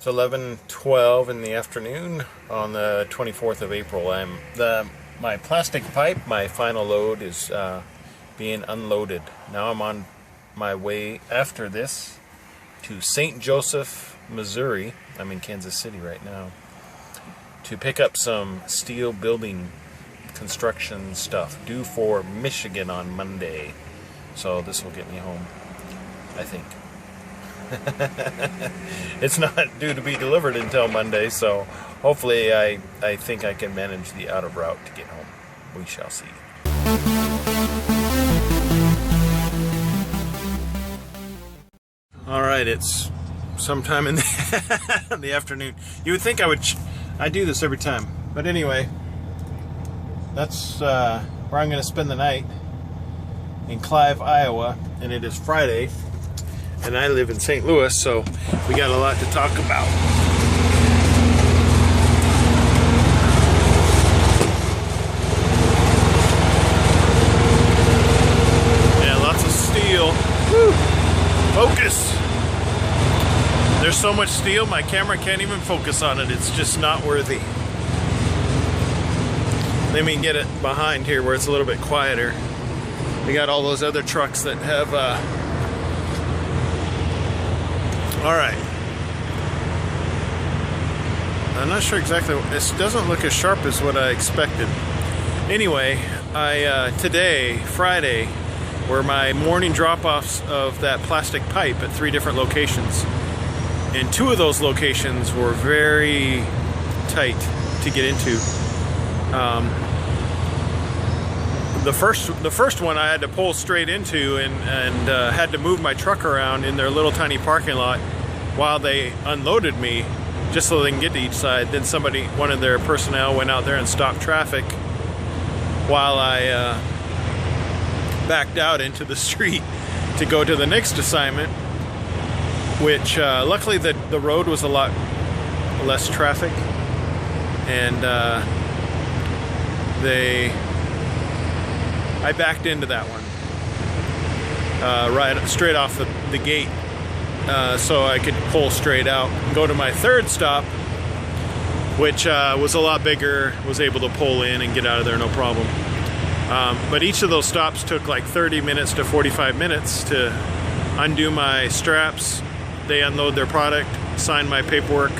It's 11:12 in the afternoon on the 24th of April. My plastic pipe, my final load, is being unloaded. Now I'm on my way after this to St. Joseph, Missouri. I'm in Kansas City right now to pick up some steel building construction stuff due for Michigan on Monday. So this will get me home, I think. It's not due to be delivered until Monday, so hopefully I think I can manage the out of route to get home. We shall see. All right, it's sometime in the afternoon. You would think I do this every time, but anyway, that's where I'm going to spend the night, in Clive, Iowa, and it is Friday. And I live in St. Louis, so we got a lot to talk about. Yeah, lots of steel. Woo. Focus! There's so much steel, my camera can't even focus on it. It's just not worthy. Let me get it behind here where it's a little bit quieter. We got all those other trucks that have all right. I'm not sure exactly. This doesn't look as sharp as what I expected. Anyway, today, Friday, were my morning drop-offs of that plastic pipe at 3 different locations. And 2 of those locations were very tight to get into. The first one I had to pull straight into and had to move my truck around in their little tiny parking lot while they unloaded me just so they can get to each side. Then one of their personnel went out there and stopped traffic while I backed out into the street to go to the next assignment, which luckily the road was a lot less traffic, and I backed into that one right straight off the gate, so I could pull straight out and go to my third stop, which was a lot bigger, was able to pull in and get out of there no problem. But each of those stops took like 30 minutes to 45 minutes to undo my straps. They unload their product, sign my paperwork,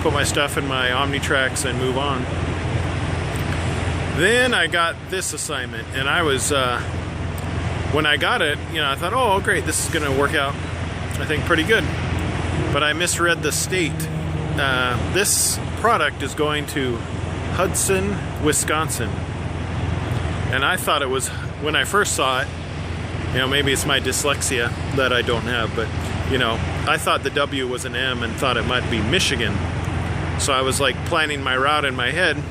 put my stuff in my Omnitrax, and move on. Then I got this assignment, and I was, when I got it, I thought, oh, great, this is going to work out, I think, pretty good. But I misread the state. This product is going to Hudson, Wisconsin. And I thought it was, when I first saw it, maybe it's my dyslexia that I don't have, but, I thought the W was an M and thought it might be Michigan. So I was like planning my route in my head.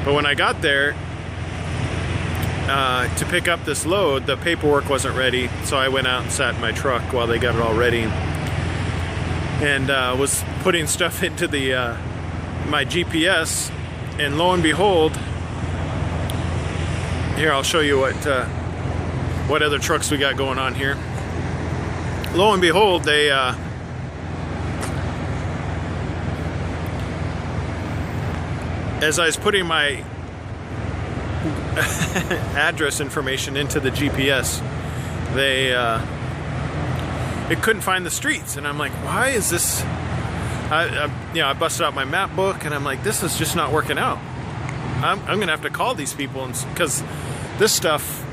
But when I got there to pick up this load, the paperwork wasn't ready, so I went out and sat in my truck while they got it all ready, and was putting stuff into the my GPS, and lo and behold, here I'll show you what other trucks we got going on here. Lo and behold, they as I was putting my address information into the GPS, it couldn't find the streets, and I'm like, why is this? I busted out my map book, and I'm like, this is just not working out. I'm gonna have to call these people, because this stuff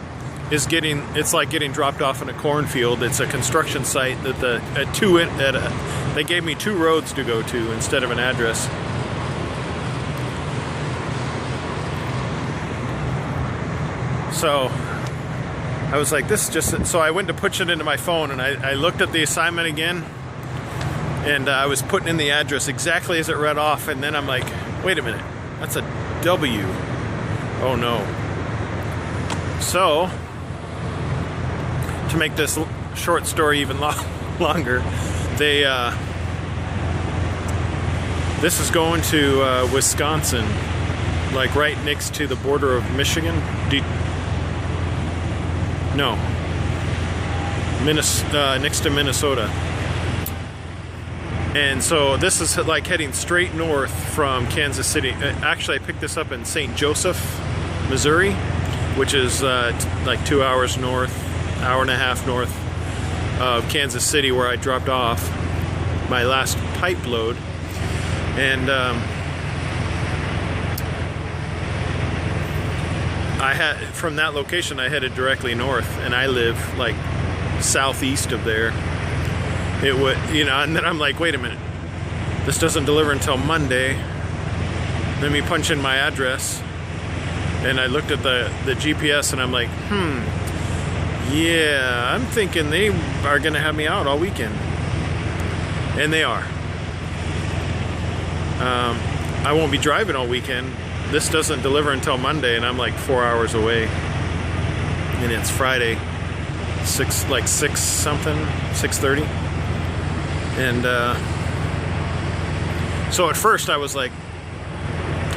is it's like getting dropped off in a cornfield. It's a construction site that they gave me 2 roads to go to instead of an address. So I was like, so I went to push it into my phone, and I looked at the assignment again, and I was putting in the address exactly as it read off, and then I'm like, wait a minute, that's a W. Oh no. So, to make this short story even longer, this is going to Wisconsin, like right next to the border of Michigan. No, next to Minnesota. And so this is like heading straight north from Kansas City. Actually, I picked this up in St. Joseph, Missouri, which is like 2 hours north, hour and a half north of Kansas City, where I dropped off my last pipe load. And from that location I headed directly north, and I live like southeast of there. It would, you know, and then I'm like, wait a minute, this doesn't deliver until Monday. Let me punch in my address, and I looked at the GPS, and I'm like, yeah, I'm thinking they are gonna have me out all weekend. And they are. I won't be driving all weekend. This doesn't deliver until Monday, and I'm like 4 hours away. And it's Friday, 6 something, 6:30. And so at first I was like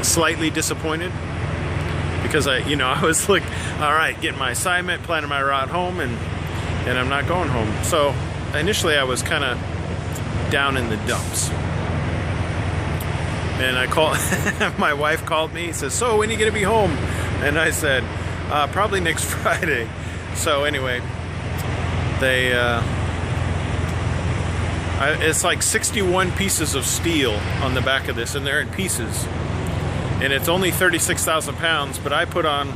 slightly disappointed, because I was like, all right, getting my assignment, planning my route home, and I'm not going home. So initially I was kind of down in the dumps. And I called, my wife called me, says, so when are you gonna be home? And I said, probably next Friday. So anyway, they, it's like 61 pieces of steel on the back of this, and they're in pieces. And it's only 36,000 pounds, but I put on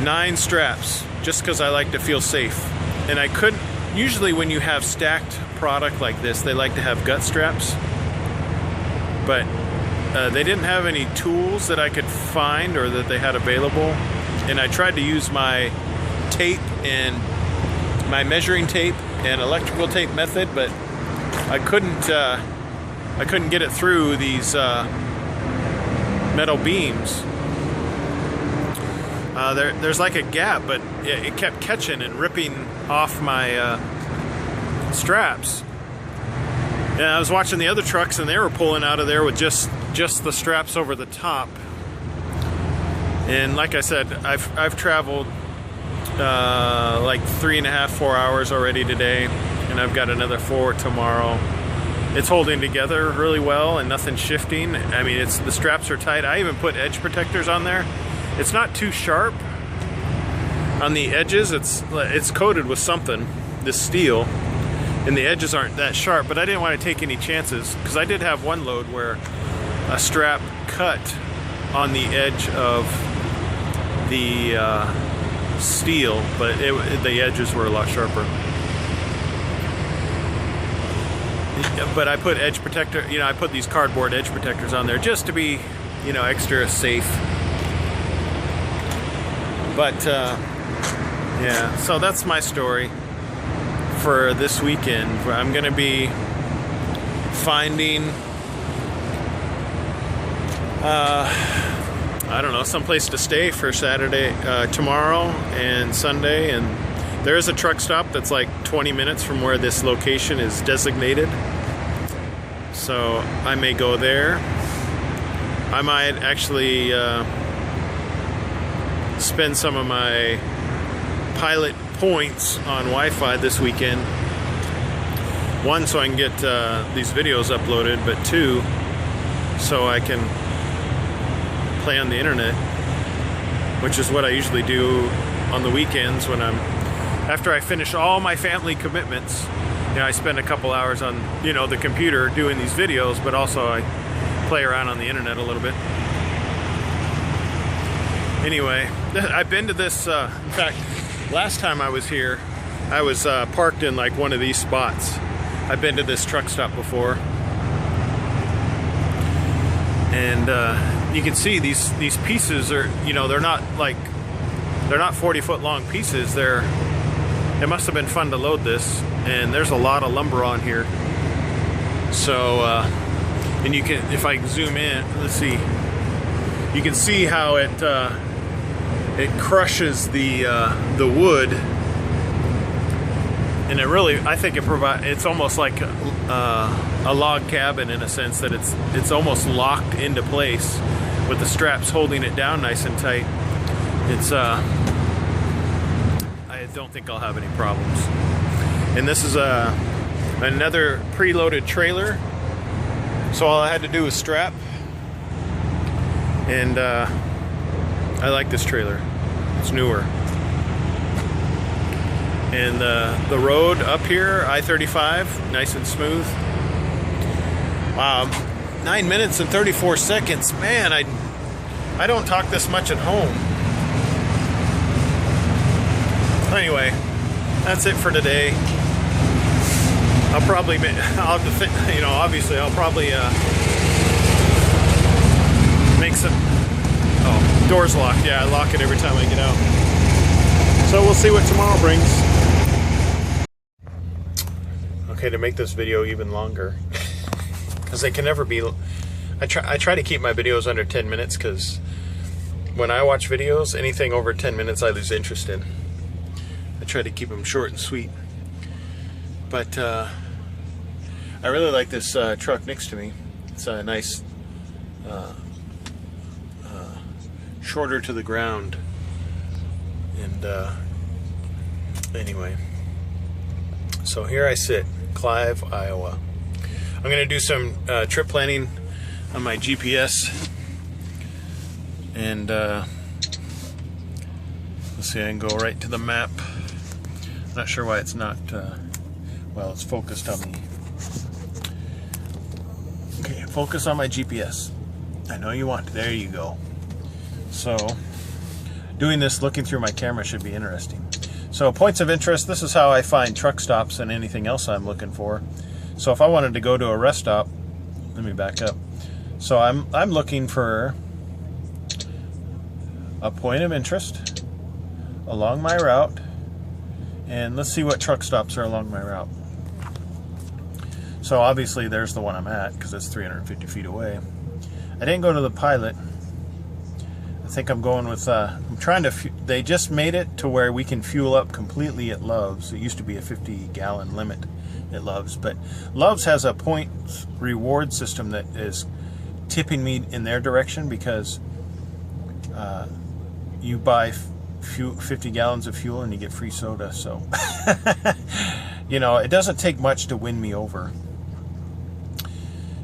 9 straps just because I like to feel safe. And I couldn't, usually when you have stacked product like this, they like to have gut straps. But they didn't have any tools that I could find or that they had available. And I tried to use my tape and my measuring tape and electrical tape method, but I couldn't get it through these metal beams. There's like a gap, but it kept catching and ripping off my straps. And I was watching the other trucks, and they were pulling out of there with just the straps over the top. And like I said, I've traveled like 3.5, 4 hours already today, and I've got another 4 tomorrow. It's holding together really well and nothing's shifting. I mean, the straps are tight. I even put edge protectors on there. It's not too sharp on the edges. It's coated with something, this steel, and the edges aren't that sharp, but I didn't want to take any chances, because I did have one load where a strap cut on the edge of the steel, but the edges were a lot sharper. But I put edge protector, I put these cardboard edge protectors on there just to be, extra safe. But yeah, so that's my story for this weekend. I'm gonna be finding I don't know, someplace to stay for Saturday, tomorrow and Sunday. And there is a truck stop that's like 20 minutes from where this location is designated, so I may go there. I might actually spend some of my pilot points on Wi-Fi this weekend. 1, so I can get these videos uploaded, but 2, so I can play on the internet, which is what I usually do on the weekends when after I finish all my family commitments. I spend a couple hours on the computer doing these videos, but also I play around on the internet a little bit. Anyway, I've been to this, in fact, last time I was here, I was parked in like one of these spots. I've been to this truck stop before. And you can see these pieces are, they're not 40-foot long pieces. It must have been fun to load this, and there's a lot of lumber on here. So, and you can, if I zoom in, let's see, you can see how it crushes the wood, and it really, I think it's almost like a log cabin in a sense, that it's almost locked into place with the straps holding it down nice and tight. I don't think I'll have any problems. And this is a another preloaded trailer. So all I had to do was strap. And I like this trailer. It's newer. And the road up here, I-35, nice and smooth. Wow, 9 minutes and 34 seconds. Man, I don't talk this much at home. Anyway, that's it for today. I'll probably, obviously I'll probably make some, oh, door's locked. Yeah, I lock it every time I get out. So we'll see what tomorrow brings. Okay, to make this video even longer, because they can never be, I try to keep my videos under 10 minutes, because when I watch videos, anything over 10 minutes I lose interest in. I try to keep them short and sweet. But I really like this truck next to me. It's a nice, shorter to the ground. And anyway, so here I sit, Clive, Iowa. I'm going to do some trip planning on my GPS. And let's see, I can go right to the map. Not sure why it's not, well, it's focused on me. Okay, focus on my GPS. I know you want to. There you go. So, doing this looking through my camera should be interesting. So, points of interest, this is how I find truck stops and anything else I'm looking for. So, if I wanted to go to a rest stop, let me back up. So, I'm looking for a point of interest along my route. And let's see what truck stops are along my route. So obviously there's the one I'm at, because it's 350 feet away. I didn't go to the Pilot. I think I'm going with, I'm trying to, they just made it to where we can fuel up completely at Love's. It used to be a 50-gallon limit at Love's, but Love's has a points reward system that is tipping me in their direction, because you buy 50 gallons of fuel and you get free soda. So you know, it doesn't take much to win me over.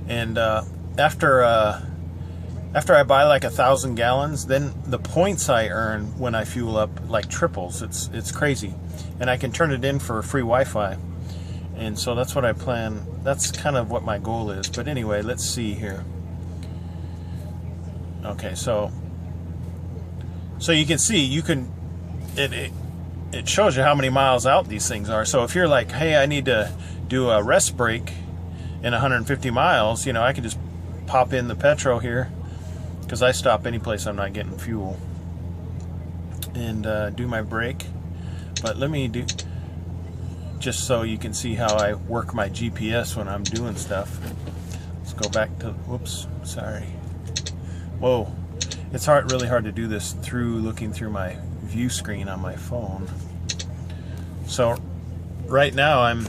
And after I buy like 1,000 gallons, then the points I earn when I fuel up like triples. It's crazy, and I can turn it in for free Wi-Fi. And so that's what I plan. That's kind of what my goal is. But anyway, let's see here. Okay, so you can see, it shows you how many miles out these things are. So if you're like, hey, I need to do a rest break in 150 miles, you know, I can just pop in the petrol here, because I stop any place I'm not getting fuel, and do my break. But let me do, just so you can see how I work my GPS when I'm doing stuff. Let's go back to, whoops, sorry. Whoa. It's really hard to do this looking through my view screen on my phone. So right now I'm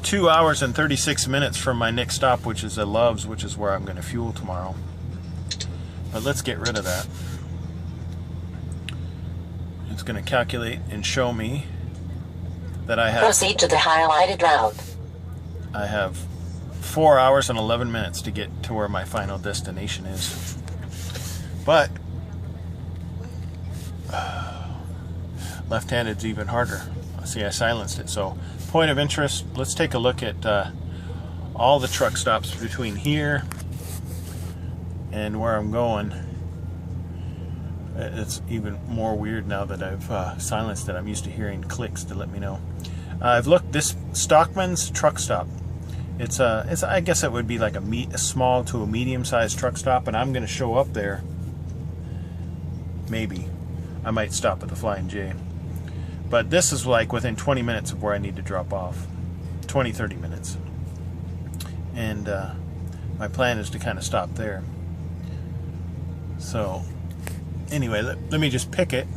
2 hours and 36 minutes from my next stop, which is at Love's, which is where I'm going to fuel tomorrow. But let's get rid of that. It's going to calculate and show me that I have... Proceed to the highlighted route. I have 4 hours and 11 minutes to get to where my final destination is. But left-handed's even harder. See, I silenced it. So point of interest, let's take a look at all the truck stops between here and where I'm going. It's even more weird now that I've silenced it. I'm used to hearing clicks to let me know. I've looked, this Stockman's truck stop. It's I guess it would be like a small to a medium-sized truck stop, and I'm going to show up there. Maybe I might stop at the Flying J, but this is like within 20 minutes of where I need to drop off. 20-30 minutes, and my plan is to kind of stop there. So anyway, let me just pick it,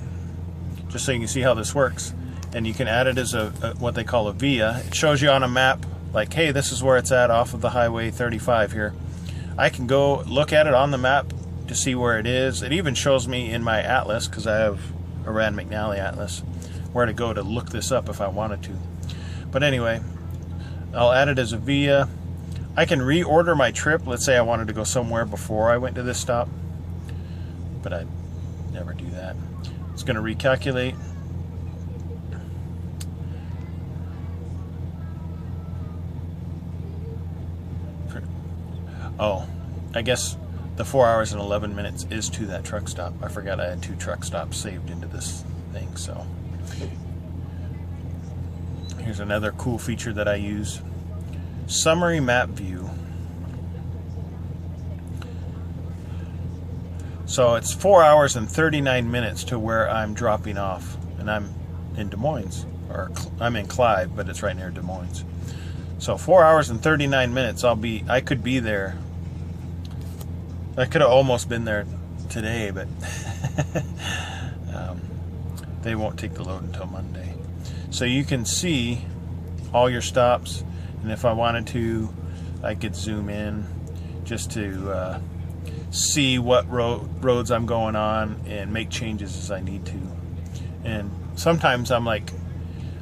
just so you can see how this works. And you can add it as a what they call a via. It shows you on a map, like, hey, this is where it's at off of the Highway 35 here. I can go look at it on the map to see where it is. It even shows me in my atlas, because I have a Rand McNally atlas, where to go to look this up if I wanted to. But anyway, I'll add it as a via. I can reorder my trip. Let's say I wanted to go somewhere before I went to this stop, but I'd never do that. It's going to recalculate. Oh, I guess the 4 hours and 11 minutes is to that truck stop. I forgot I had 2 truck stops saved into this thing. So here's another cool feature that I use. Summary map view. So it's 4 hours and 39 minutes to where I'm dropping off, and I'm in Des Moines, or I'm in Clive, but it's right near Des Moines. So 4 hours and 39 minutes. I could be there. I could have almost been there today, but they won't take the load until Monday. So you can see all your stops, and if I wanted to, I could zoom in just to see what roads I'm going on and make changes as I need to. And sometimes I'm like,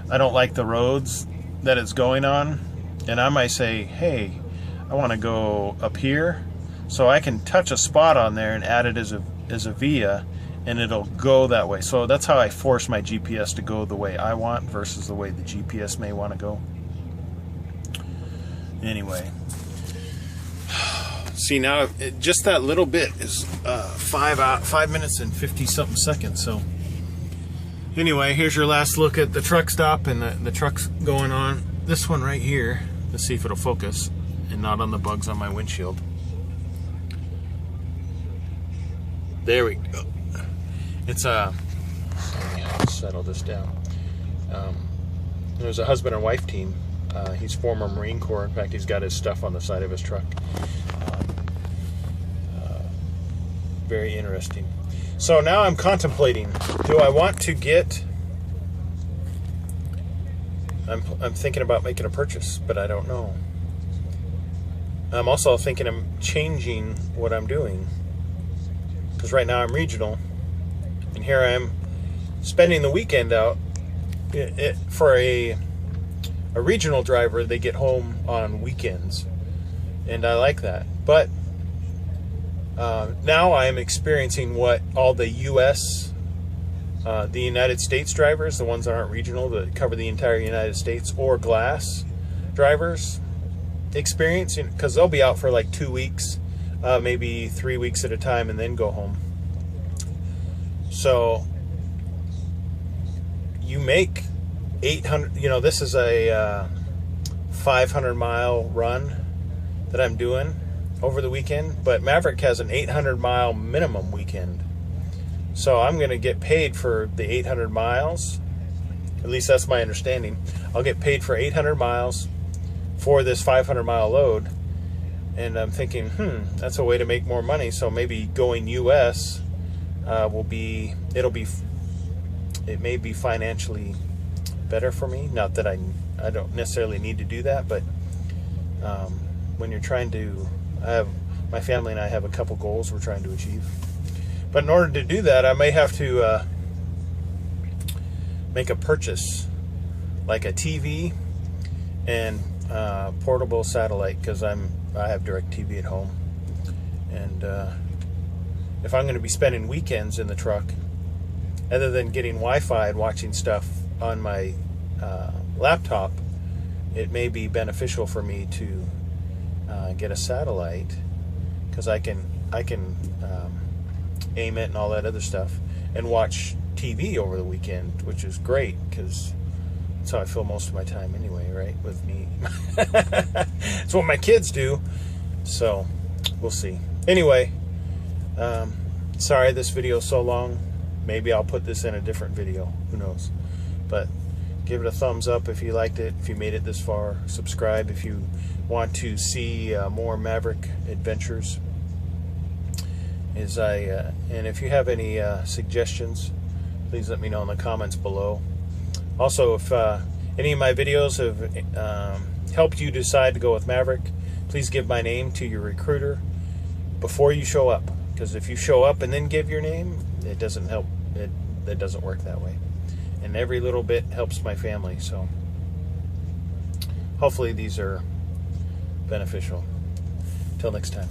I don't like the roads that it's going on, and I might say, hey, I want to go up here, so I can touch a spot on there and add it as a via, and it'll go that way. So that's how I force my GPS to go the way I want versus the way the GPS may want to go. Anyway, see, now just that little bit is 5 minutes and 50 something seconds. So anyway, here's your last look at the truck stop and the trucks going on. This one right here, let's see if it'll focus and not on the bugs on my windshield. There we go. It's let me settle this down. There's a husband and wife team. He's former Marine Corps. In fact, he's got his stuff on the side of his truck. Very interesting. So now I'm contemplating, do I want to get, I'm thinking about making a purchase, but I don't know. I'm also thinking of changing what I'm doing, because right now I'm regional, and here I am spending the weekend out. For a regional driver, they get home on weekends, and I like that. But now I am experiencing what all the U.S., the United States drivers, the ones that aren't regional, that cover the entire United States, or glass drivers experience, because they'll be out for like 2 weeks, maybe 3 weeks at a time, and then go home. So you make 800, this is a 500-mile run that I'm doing over the weekend, but Maverick has an 800-mile minimum weekend. So I'm going to get paid for the 800 miles. At least that's my understanding. I'll get paid for 800 miles for this 500-mile load. And I'm thinking, that's a way to make more money. So maybe going U.S. It may be financially better for me. Not that I don't necessarily need to do that, but when you're trying to, my family and I have a couple goals we're trying to achieve. But in order to do that, I may have to make a purchase, like a TV and portable satellite, because I have DirecTV at home. And if I'm going to be spending weekends in the truck, other than getting Wi-Fi and watching stuff on my laptop, it may be beneficial for me to get a satellite, because I can aim it and all that other stuff and watch TV over the weekend, which is great, because that's how I fill most of my time anyway, right, with me. It's what my kids do. So we'll see. Anyway, sorry this video is so long. Maybe I'll put this in a different video, who knows. But give it a thumbs up if you liked it, if you made it this far. Subscribe if you want to see more Maverick adventures. And if you have any suggestions, please let me know in the comments below. Also, if any of my videos have helped you decide to go with Maverick, please give my name to your recruiter before you show up, because if you show up and then give your name, it doesn't help. It doesn't work that way, and every little bit helps my family. So hopefully these are beneficial. Till next time.